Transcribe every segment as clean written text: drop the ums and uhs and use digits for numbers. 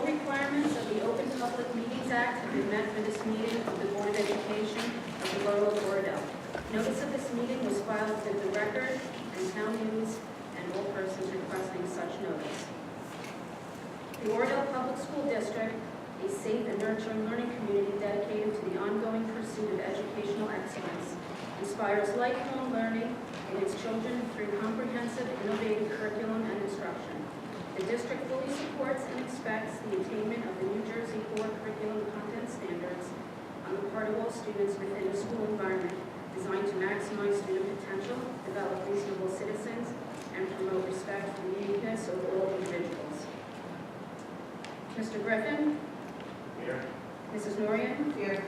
All requirements of the Open Public Meetings Act have been met for this meeting of the Board of Education of the Borough of Oradell. Notice of this meeting was filed with the record and town news and all persons requesting such notice. The Oradell Public School District, a safe and nurturing learning community dedicated to the ongoing pursuit of educational excellence, inspires lifelong learning in its children through comprehensive, innovative curriculum and instruction. The district fully supports and expects the attainment of the New Jersey Core Curriculum Content Standards on the part of all students within a school environment designed to maximize student potential, develop reasonable citizens, and promote respect for the uniqueness of all individuals. Mr. Griffin? Here. Mrs. Norian? Here.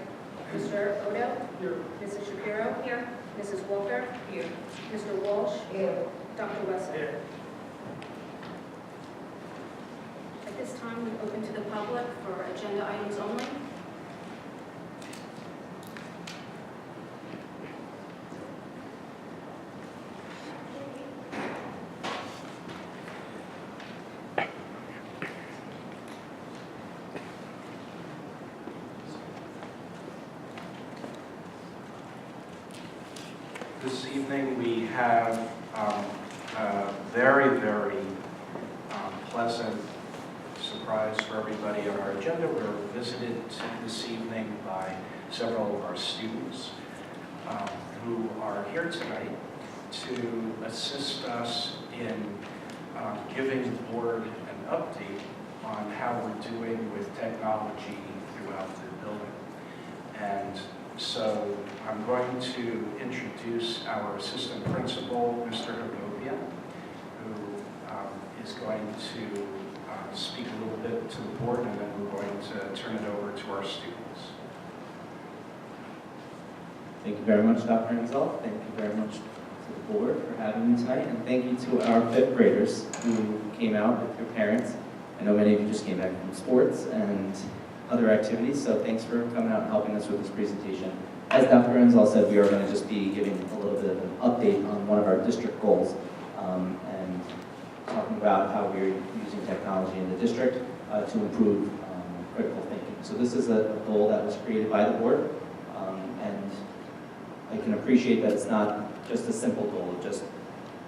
Mr. Odo? Here. Mrs. Shapiro? Here. Mrs. Walker? Here. Mr. Walsh? Here. Dr. Wessel? Here. At this time, we open to the public for agenda items only. This evening we have a very, very pleasant surprise for everybody on our agenda. We're visited this evening by several of our students who are here tonight to assist us in giving the board an update on how we're doing with technology throughout the building. And so I'm going to introduce our assistant principal, Mr. Hergovia, who is going to speak a little bit to the board, and then we're going to turn it over to our students. Thank you very much, Dr. Ansel. Thank you very much to the board for having me tonight, and thank you to our fifth graders who came out with your parents. I know many of you just came back from sports and other activities, so thanks for coming out and helping us with this presentation. As Dr. Ansel said, we are going to just be giving a little bit of an update on one of our district goals and talking about how we're using technology in the district to improve critical thinking. So this is a goal that was created by the board, and I can appreciate that it's not just a simple goal of just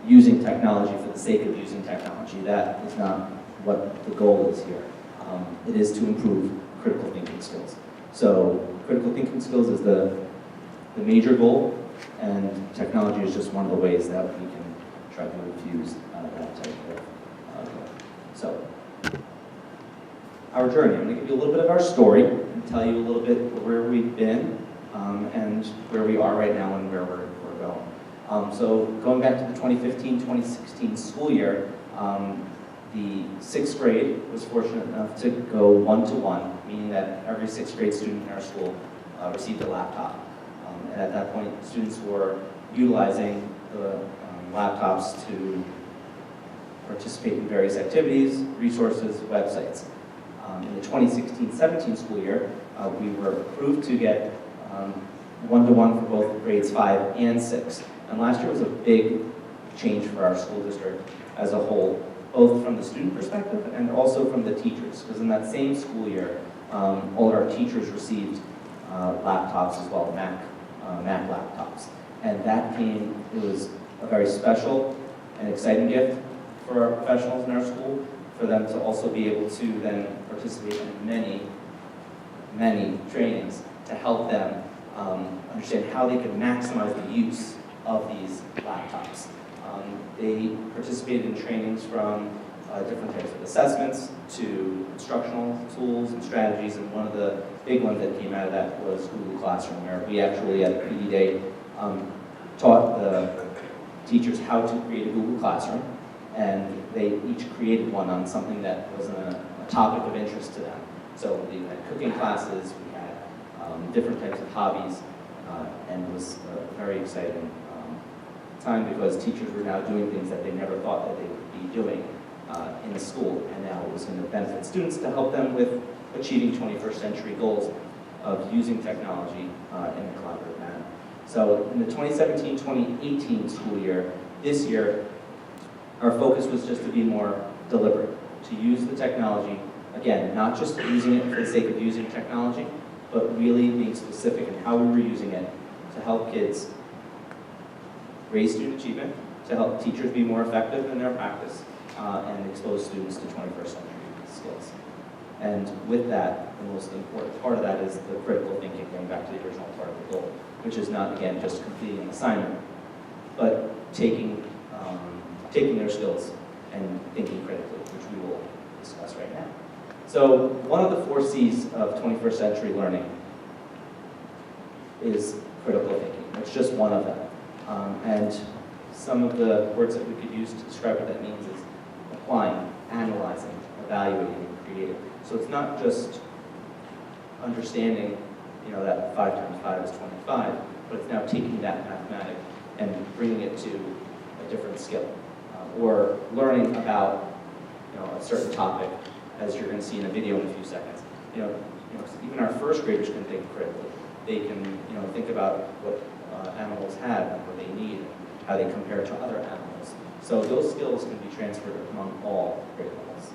using technology for the sake of using technology. That is not what the goal is here. It is to improve critical thinking skills. So critical thinking skills is the major goal, and technology is just one of the ways that we can try to infuse that type of goal. So, our journey. I'm going to give you a little bit of our story and tell you a little bit where we've been and where we are right now and where we're going. So going back to the 2015-2016 school year, the sixth grade was fortunate enough to go one-to-one, meaning that every sixth grade student in our school received a laptop. And at that point, students were utilizing the laptops to participate in various activities, resources, websites. In the 2016-17 school year, we were approved to get one-to-one for both grades 5 and 6. And last year was a big change for our school district as a whole, both from the student perspective and also from the teachers, because in that same school year, all of our teachers received laptops as well, Mac laptops. And that it was a very special and exciting gift for our professionals in our school, for them to also be able to then participate in many trainings to help them understand how they could maximize the use of these laptops. They participated in trainings from different types of assessments to instructional tools and strategies, and one of the big ones that came out of that was Google Classroom, where we actually at PD Day taught the teachers how to create a Google Classroom, and they each created one on something that was a topic of interest to them. So we had cooking classes, we had different types of hobbies, and it was a very exciting time because teachers were now doing things that they never thought that they would be doing in the school, and now it was going to benefit students to help them with achieving 21st century goals of using technology in a collaborative manner. So in the 2017-2018 school year, this year, our focus was just to be more deliberate, to use the technology Again, not just using it for the sake of using technology, but really being specific in how we were using it to help kids raise student achievement, to help teachers be more effective in their practice, and expose students to 21st century skills. And with that, the most important part of that is the critical thinking, going back to the original part of the goal, which is not, again, just completing an assignment, but taking their skills and thinking critically, which we will discuss right now. So one of the 4 C's of 21st century learning is critical thinking. It's just one of them. And some of the words that we could use to describe what that means is applying, analyzing, evaluating, and creating. So it's not just understanding, that 5 times 5 is 25, but it's now taking that mathematic and bringing it to a different skill. Or learning about, a certain topic, as you're going to see in a video in a few seconds. Even our first graders can think critically. They can, think about what animals have and what they need, and how they compare to other animals. So those skills can be transferred among all grade levels.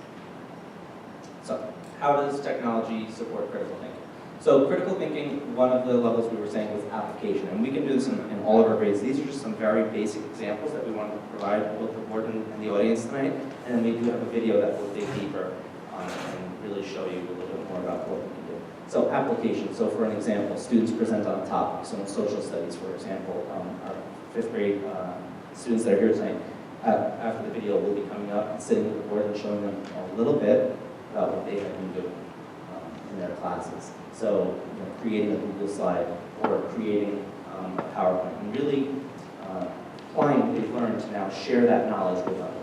So how does technology support critical thinking? So critical thinking, one of the levels we were saying was application, and we can do this in all of our grades. These are just some very basic examples that we want to provide both the board and the audience tonight, and then we do have a video that will dig deeper and really show you a little bit more about what we can do. So application, so for an example, students present on a topic. So in social studies, for example, our 5th grade students that are here tonight, after the video, will be coming up and sitting with the board and showing them a little bit about what they have been doing in their classes. So creating a Google slide or creating a PowerPoint, and really applying what they've learned to now share that knowledge with others.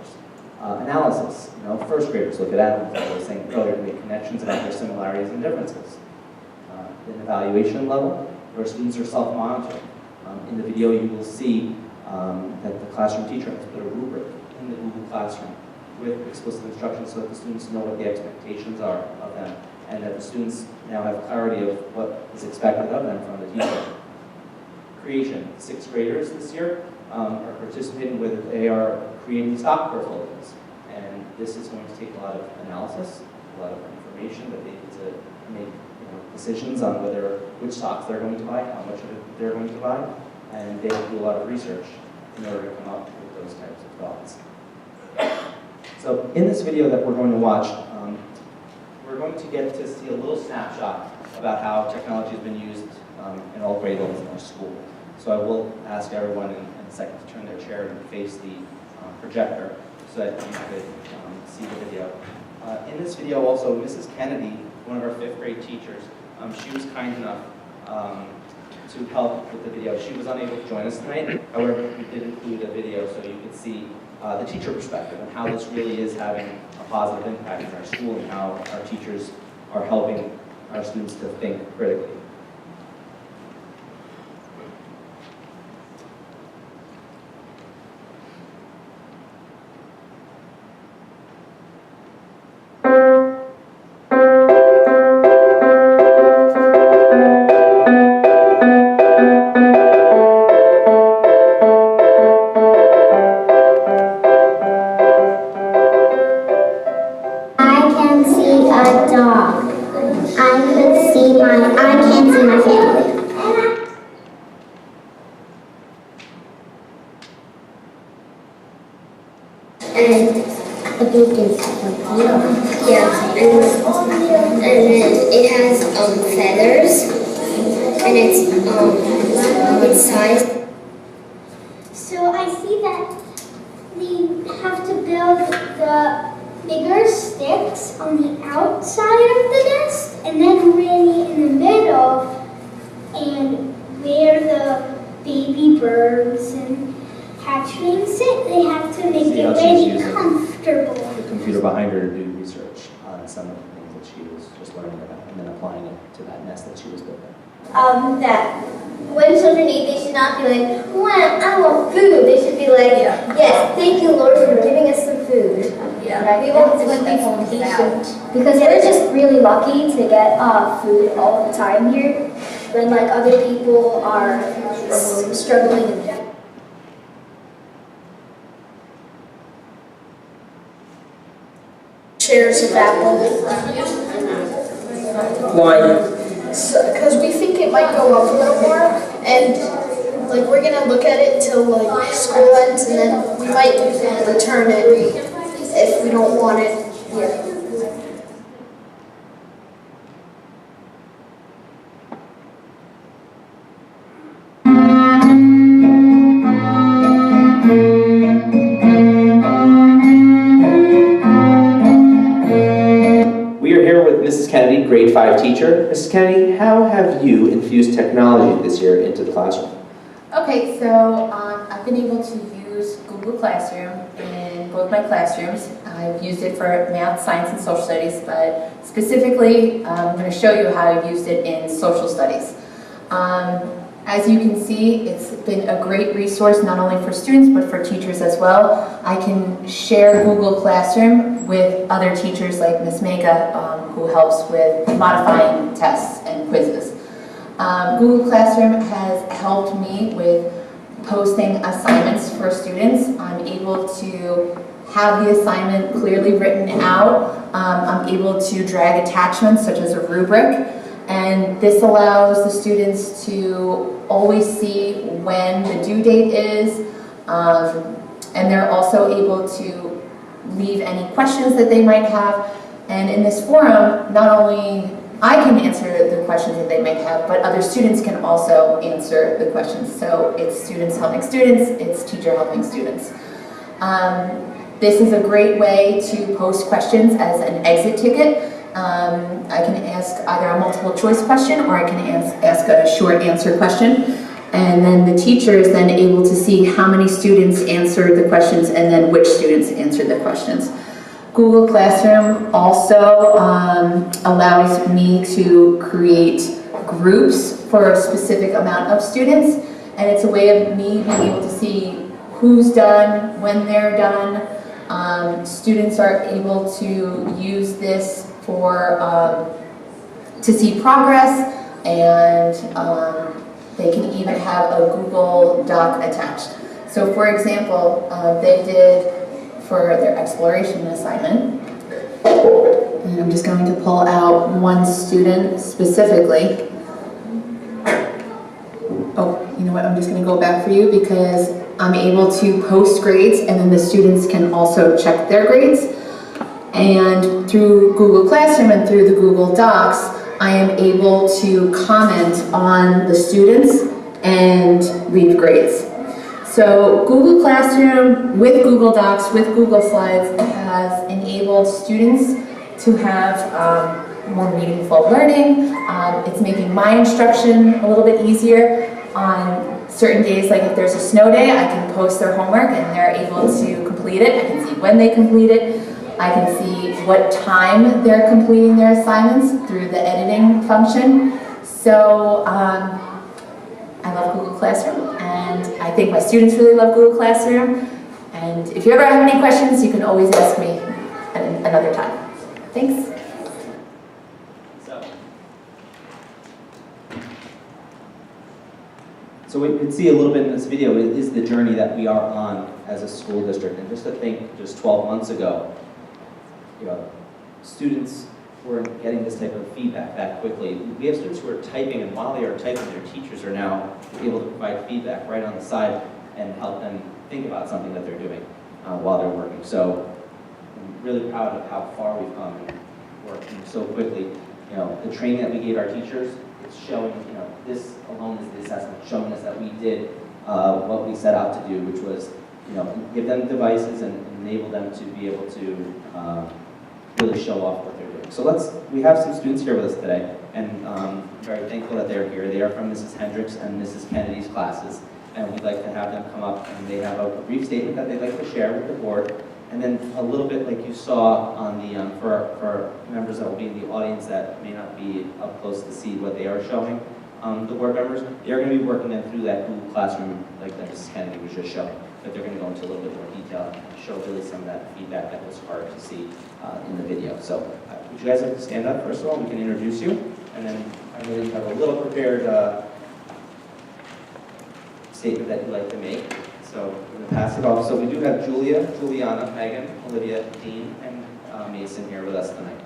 Analysis, first graders look at animals, as I was saying earlier, to make connections about their similarities and differences. An evaluation level, where students are self-monitoring. In the video, you will see that the classroom teacher has put a rubric in the Google Classroom with explicit instructions so that the students know what the expectations are of them, and that the students now have clarity of what is expected of them from the teacher. Creation, 6th graders this year are participating with, they are creating stock portfolios. And this is going to take a lot of analysis, a lot of information that they need to make decisions on which stocks they're going to buy, how much of it they're going to buy, and they will do a lot of research in order to come up with those types of thoughts. So in this video that we're going to watch, we're going to get to see a little snapshot about how technology has been used in all grade levels in our school. So I will ask everyone in a second to turn their chair and face the projector so that you could see the video. In this video also, Mrs. Kennedy, one of our 5th grade teachers, she was kind enough to help with the video. She was unable to join us tonight. However, we did include a video so you could see the teacher perspective and how this really is having a positive impact in our school and how our teachers are helping our students to think critically. And a beacon. Yeah, and then it has feathers, and its size. So I see that they have to build the bigger sticks on the outside of the nest, and then really in the middle, and where the baby birds and hatchlings sit, they have to make it really comfortable. The computer behind her to do research on some of the things that she was just learning about and then applying it to that nest that she was building. That when children eat, they should not be like, "Wow, I want food." They should be like, "Yes, thank you, Lord, for giving us some food." Yeah, we want to be patient because we're just really lucky to get food all the time here, when like other people are struggling. shares of Apple. Why? Because we think it might go up a little more, and like we're gonna look at it till like school ends, and then we might return it if we don't want it here. We are here with Mrs. Kennedy, grade 5 teacher. Mrs. Kennedy, how have you infused technology this year into the classroom? Okay, so I've been able to use Google Classroom in both my classrooms. I've used it for math, science, and social studies, but specifically, I'm going to show you how I've used it in social studies. As you can see, it's been a great resource not only for students but for teachers as well. I can share Google Classroom with other teachers like Ms. Mega, who helps with modifying tests and quizzes. Google Classroom has helped me with posting assignments for students. I'm able to have the assignment clearly written out. I'm able to drag attachments such as a rubric. And this allows the students to always see when the due date is, and they're also able to leave any questions that they might have. And in this forum, not only I can answer the questions that they may have, but other students can also answer the questions. So it's students helping students, it's teacher helping students. This is a great way to post questions as an exit ticket. I can ask either a multiple choice question or I can ask a short answer question. And then the teacher is then able to see how many students answered the questions and then which students answered the questions. Google Classroom also allows me to create groups for a specific amount of students. And it's a way of me being able to see who's done, when they're done. Students are able to use this for to see progress, and they can even have a Google Doc attached. So for example, they did for their exploration assignment, and I'm just going to pull out one student specifically. Oh, you know what, I'm just going to go back for you because I'm able to post grades and then the students can also check their grades. And through Google Classroom and through the Google Docs, I am able to comment on the students and leave grades. So Google Classroom with Google Docs, with Google Slides, has enabled students to have more meaningful learning. It's making my instruction a little bit easier. On certain days, like if there's a snow day, I can post their homework and they're able to complete it. I can see when they complete it. I can see what time they're completing their assignments through the editing function. So I love Google Classroom, and I think my students really love Google Classroom. And if you ever have any questions, you can always ask me at another time. Thanks. So what you can see a little bit in this video is the journey that we are on as a school district. And just to think, just 12 months ago, students were getting this type of feedback that quickly. We have students who are typing, and while they are typing, their teachers are now able to provide feedback right on the side and help them think about something that they're doing while they're working. So I'm really proud of how far we've come and working so quickly. The training that we gave our teachers, it's showing, this alone is the assessment, showing us that we did what we set out to do, which was, give them devices and enable them to be able to really show off what they're doing. So we have some students here with us today, and I'm very thankful that they're here. They are from Mrs. Hendricks and Mrs. Kennedy's classes, and we'd like to have them come up, and they have a brief statement that they'd like to share with the board, and then a little bit like you saw on the, for members that will be in the audience that may not be up close to see what they are showing, the board members, they're going to be working them through that Google Classroom like that Mrs. Kennedy was just showing. But they're going to go into a little bit more detail and show really some of that feedback that was hard to see in the video. So would you guys like to stand up first of all? We can introduce you, and then I really have a little prepared statement that you'd like to make. So I'm going to pass it off. So we do have Juliana, Megan, Olivia, Dean, and Mason here with us tonight.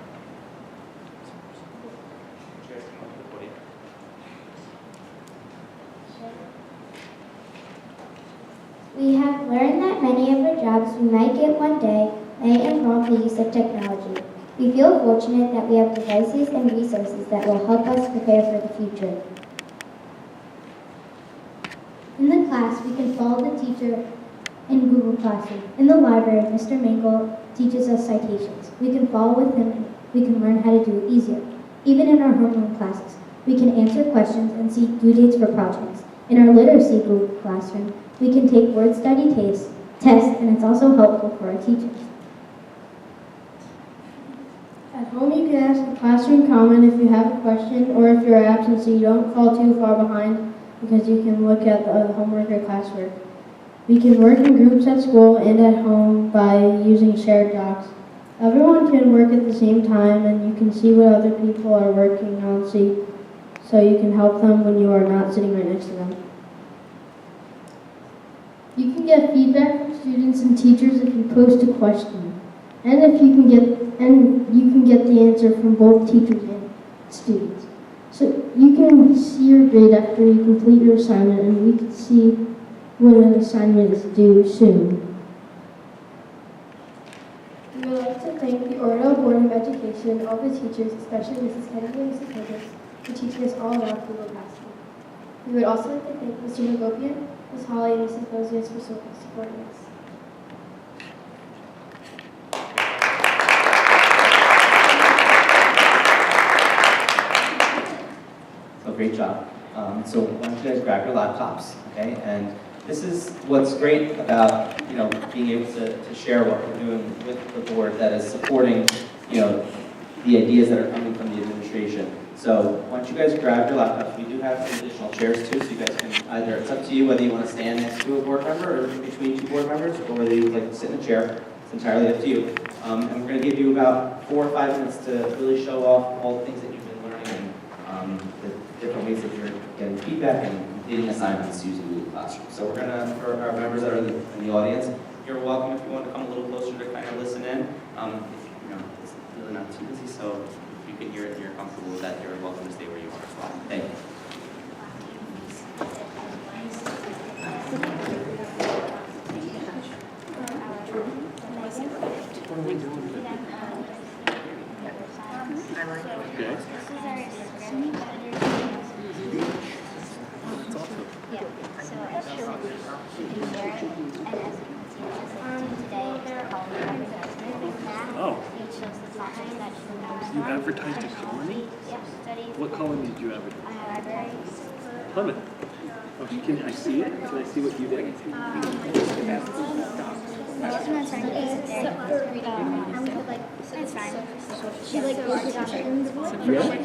We have learned that many of the jobs we might get one day may involve the use of technology. We feel fortunate that we have devices and resources that will help us prepare for the future. In the class, we can follow the teacher in Google Classroom. In the library, Mr. Mankel teaches us citations. We can follow with him and we can learn how to do it easier. Even in our homeroom classes, we can answer questions and see due dates for projects. In our literacy Google Classroom, we can take word study tests, and it's also helpful for our teachers. At home, you can ask the classroom comment if you have a question or if you're absent so you don't fall too far behind, because you can look at the homework or classwork. We can work in groups at school and at home by using shared docs. Everyone can work at the same time and you can see what other people are working on so you can help them when you are not sitting right next to them. You can get feedback from students and teachers if you post a question, and you can get the answer from both teachers and students. So you can see your grade after you complete your assignment, and we can see when an assignment is due soon. We would like to thank the Oradell Board of Education, all the teachers, especially Mrs. Kennedy and Mrs. Higgins, for teaching us all about Google Classroom. We would also like to thank Mr. Magopian, Ms. Holly, and Mrs. Bozius for supporting us. So great job. So why don't you guys grab your laptops, okay? And this is what's great about, being able to share what we're doing with the board that is supporting, the ideas that are coming from the administration. So why don't you guys grab your laptops? We do have some additional chairs too, so you guys can either, it's up to you whether you want to stand next to a board member or between two board members, or whether you'd like to sit in a chair. It's entirely up to you. And we're going to give you about 4 or 5 minutes to really show off all the things that you've been learning and the different ways that you're getting feedback and completing assignments using Google Classroom. So we're going to, for our members that are in the audience, you're welcome if you want to come a little closer to kind of listen in. It's really not too busy, so if you can hear it and you're comfortable with that, you're welcome to stay where you are as well. Thank you. What are we doing? Okay. Oh. You advertised a colony? What colony did you advertise? Plymouth. Oh, can I see it? Can I see what you did? She like goes to questions. And we can like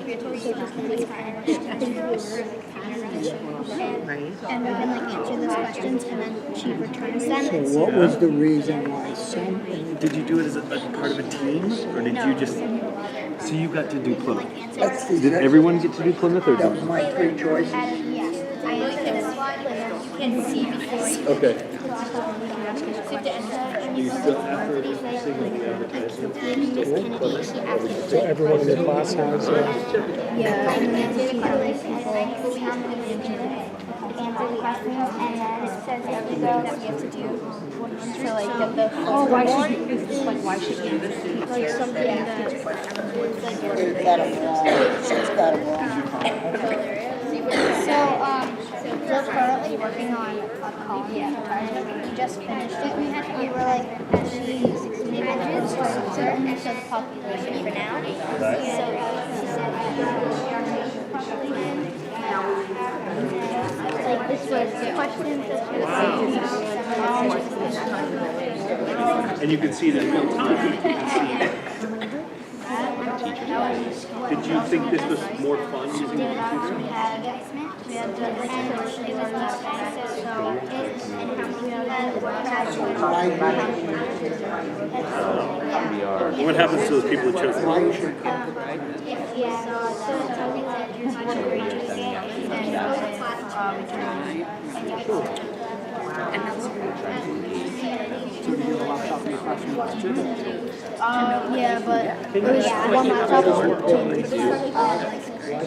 answer those questions and then she returns them. So what was the reason why some... Did you do it as a part of a team? Or did you just... So you got to do Plymouth. Did everyone get to do Plymouth or did My 3 choices. You can see before. Okay. You still, after seeing the advertisement, you still want Plymouth? So everyone in the class has Yeah, and then she tells people answer the questions, and then it says every go that we have to do to like get the why should you this? Like why should you this? Like something that it's got a we're currently working on a colony advertisement. We just finished it. We were like actually 600 certain of the population for now. Like this was the questions and you can see it in real time. You can see teachers. Did you think this was more fun using the computer? We had the What happens to those people who chose the Yeah, but it was one laptop was for two.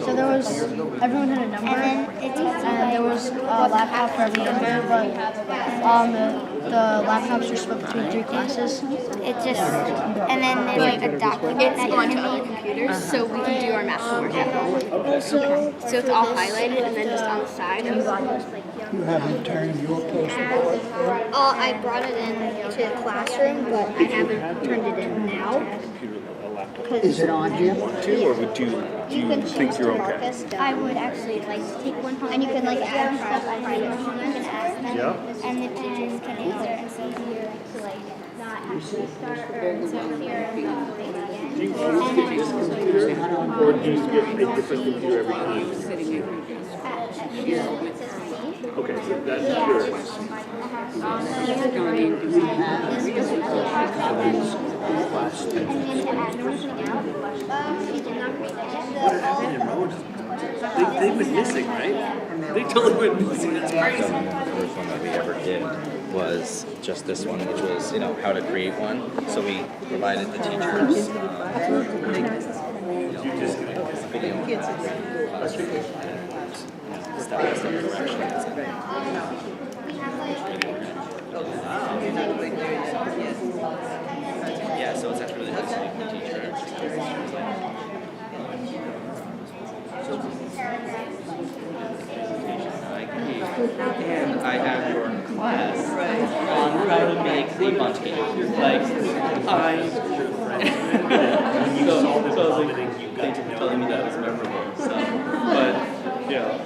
So there was, everyone had a number, and there was a laptop for every number, but the laptops were split between 3 classes. It just, and then there's like a document that you can make computers, so we can do our math homework at home. So it's all highlighted and then just on the side. You haven't turned your poster. I brought it in to the classroom, but I haven't turned it in now. Is it on here? Or would you think you're okay? I would actually like to take one home, and you can like add stuff on it. You can ask them, Yeah. and the teachers can answer and see here to like not actually start or here and not wait again. Or do you get a different computer every time? Okay, so that's sure. They've been missing, right? They totally went missing. That's crazy. The first one that we ever did was just this one, which was, how to create one. So we provided the teachers, video and step-by-step directions. Yeah, so it's actually really nice to meet the teacher. And I have your class on how to make a bunch cake. Like, thanks for telling me that was memorable. So, but Yeah.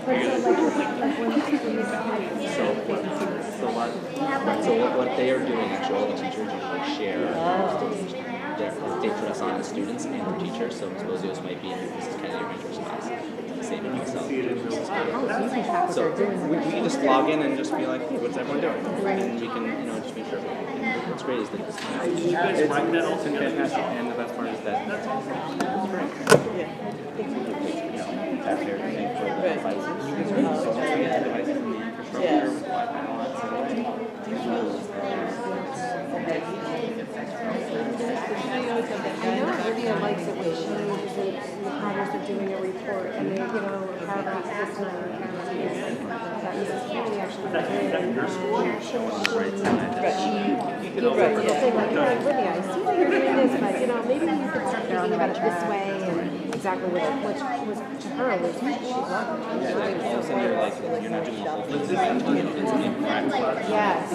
So what they are doing, actually, all the teachers usually share their data on the students and their teachers. So Symposios might be in Mrs. Kennedy Ranger's class. Same in myself. So we can just log in and just be like, hey, what's everyone doing? And we can, just make sure. And what's great is that it's fantastic, and the best part is that it's great. Tap everything for the devices. You can also get the devices from the infrastructure with Wi-Fi and all that stuff. I know Olivia likes it when she uses it in the progress of doing a report, and they, paragraph this and paragraph this, that Mrs. Kennedy actually did, and she'll say like, Olivia, I see that you're doing this, but, maybe you could start thinking about it this way, and exactly which was, to her, was she loved it. Yeah, like all of a sudden you're like, you're not doing a whole thing, it's being practical. Yes,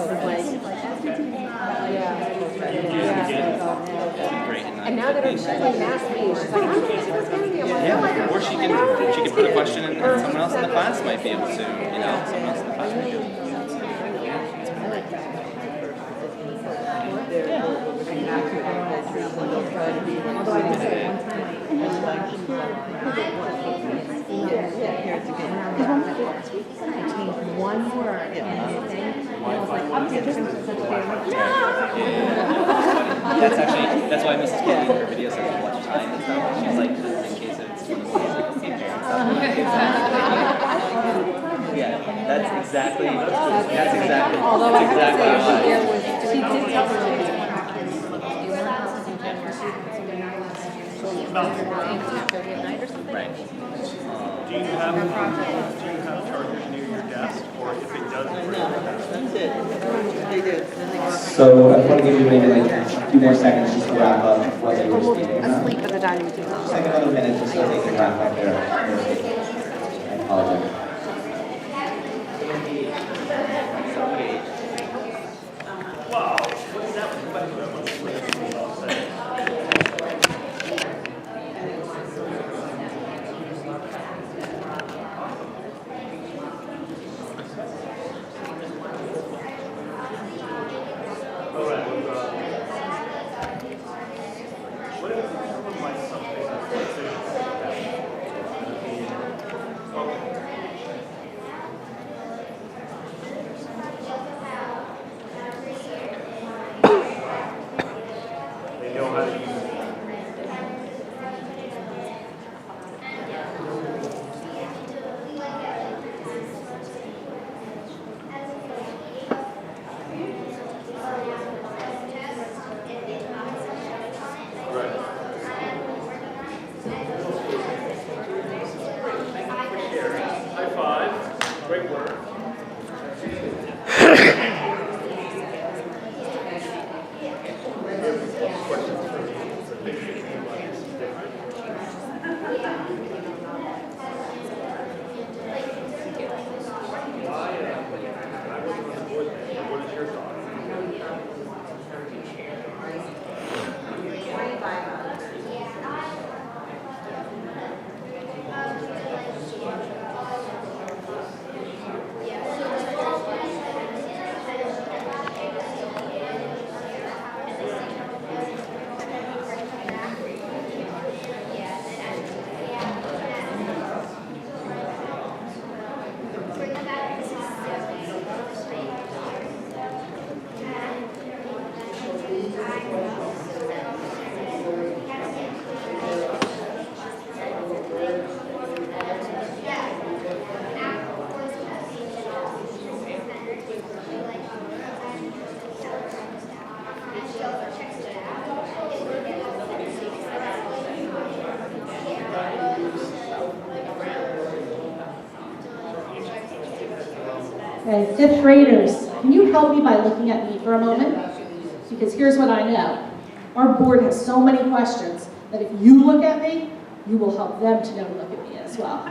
Great. and now that she's like asked me, she's like, I'm Mrs. Kennedy. I'm like, no, I don't. Or she can put a question and someone else in the class might be able to, someone else in the class might be able to. Although I can say one time, I changed one word in the thing, and I was like, I'm just such a That's why Mrs. Kennedy in her videos has a lot of time and stuff. She's like, in case it's one of those parents stuff. Yeah, that's exactly why. she did tell me Right. Do you have chargers near your desk, or if it doesn't? So I want to give you maybe like a few more seconds just to wrap up what they were speaking. asleep at the dining table. Just like another minute just so they can wrap up their I apologize. Okay, fifth graders, can you help me by looking at me for a moment? Because here's what I know. Our board has so many questions that if you look at me, you will help them to know to look at me as well.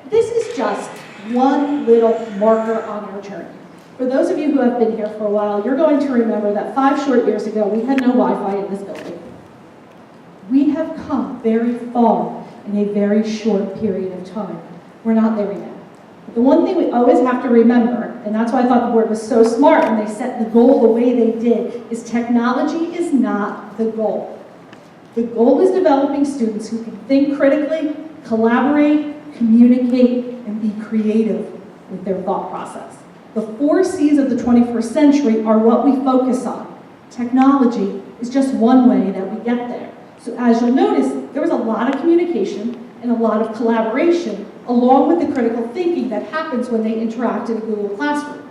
This is just one little marker on our journey. For those of you who have been here for a while, you're going to remember that 5 short years ago, we had no Wi-Fi in this building. We have come very far in a very short period of time. We're not there yet. But the one thing we always have to remember, and that's why I thought the board was so smart when they set the goal the way they did, is technology is not the goal. The goal is developing students who can think critically, collaborate, communicate, and be creative with their thought process. The 4 C's of the 21st century are what we focus on. Technology is just one way that we get there. So as you'll notice, there was a lot of communication and a lot of collaboration along with the critical thinking that happens when they interact in a Google Classroom.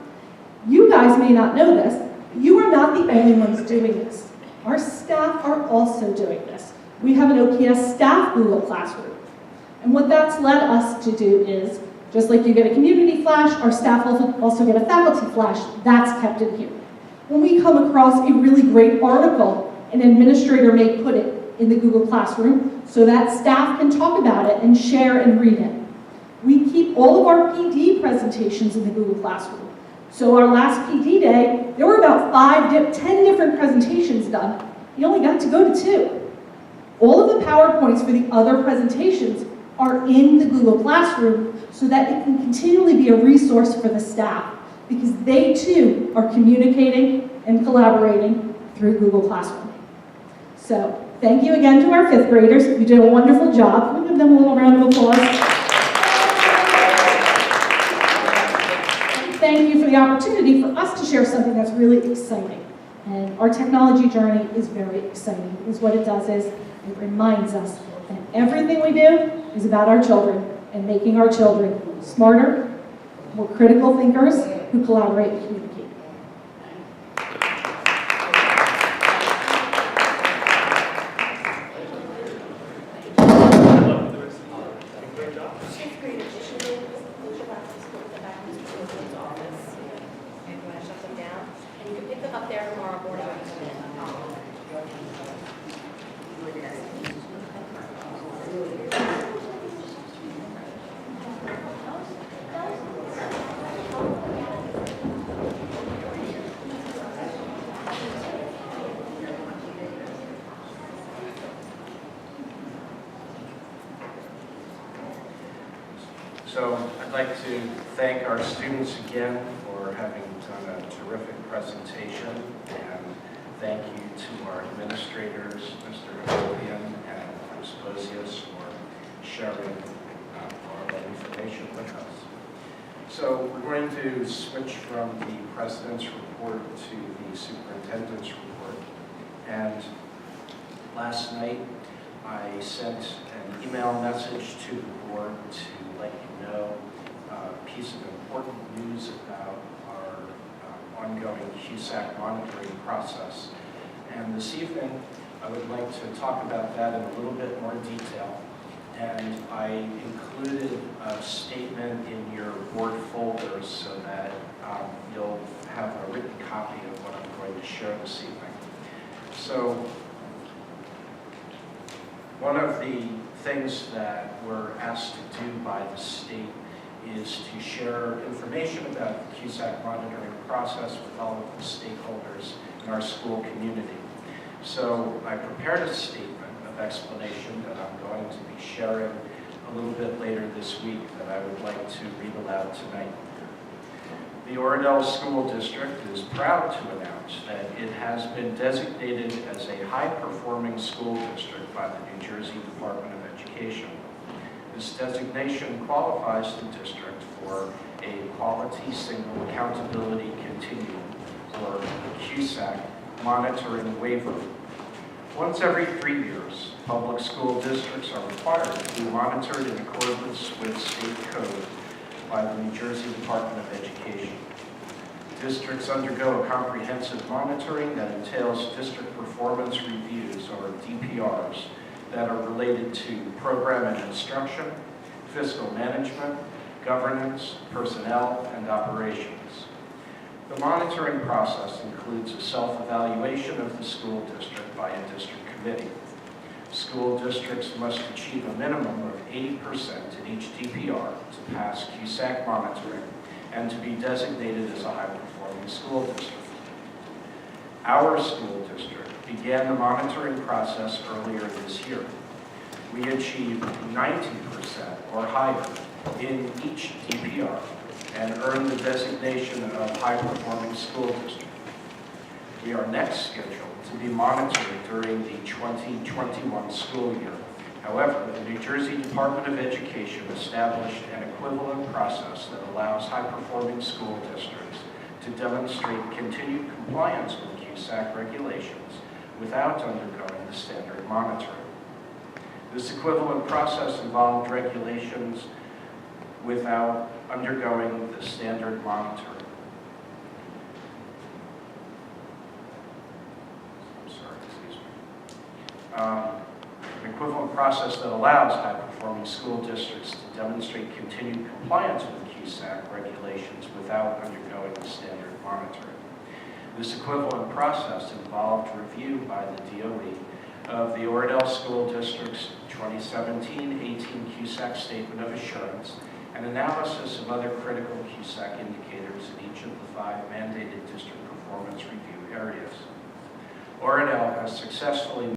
You guys may not know this, but you are not the only ones doing this. Our staff are also doing this. We have an OPS staff Google Classroom. And what that's led us to do is, just like you get a community flash, our staff also get a faculty flash. That's kept in here. When we come across a really great article, an administrator may put it in the Google Classroom so that staff can talk about it and share and read it. We keep all of our PD presentations in the Google Classroom. So our last PD day, there were about 10 different presentations done. You only got to go to 2. All of the PowerPoints for the other presentations are in the Google Classroom so that it can continually be a resource for the staff because they too are communicating and collaborating through Google Classroom. So thank you again to our 5th graders. You did a wonderful job. Can we give them a little round of applause? Thank you for the opportunity for us to share something that's really exciting. And our technology journey is very exciting because what it does is it reminds us that everything we do is about our children and making our children smarter, more critical thinkers who collaborate and communicate. So I'd like to thank our students again for having done a terrific presentation, and thank you to our administrators, Mr. Napoleon and Ms. Posius, for sharing all that information with us. So we're going to switch from the President's Report to the Superintendent's Report. And last night, I sent an email message to the board to let you know a piece of important news about our ongoing QSAC monitoring process. And this evening, I would like to talk about that in a little bit more detail. And I included a statement in your board folders so that you'll have a written copy of what I'm going to share this evening. So one of the things that we're asked to do by the state is to share information about the CUSAC monitoring process with all of the stakeholders in our school community. So I prepared a statement of explanation that I'm going to be sharing a little bit later this week that I would like to read aloud tonight. The Oradell School District is proud to announce that it has been designated as a high-performing school district by the New Jersey Department of Education. This designation qualifies the district for a Quality Single Accountability Continuum, or CUSAC, monitoring waiver. Once every 3 years, public school districts are required to be monitored in accordance with state code by the New Jersey Department of Education. Districts undergo a comprehensive monitoring that entails district performance reviews, or DPRs, that are related to program and instruction, fiscal management, governance, personnel, and operations. The monitoring process includes a self-evaluation of the school district by a district committee. School districts must achieve a minimum of 80% in each DPR to pass CUSAC monitoring and to be designated as a high-performing school district. Our school district began the monitoring process earlier this year. We achieved 90% or higher in each DPR and earned the designation of high-performing school district. We are next scheduled to be monitored during the 2021 school year. However, the New Jersey Department of Education established an equivalent process that allows high-performing school districts to demonstrate continued compliance with CUSAC regulations without undergoing the standard monitoring. This equivalent process involved regulations without undergoing the standard monitoring. An equivalent process that allows high-performing school districts to demonstrate continued compliance with CUSAC regulations without undergoing the standard monitoring. This equivalent process involved review by the DOE of the Oradell School District's 2017-18 CUSAC Statement of Assurance and analysis of other critical CUSAC indicators in each of the 5 mandated district performance review areas. Oradell has successfully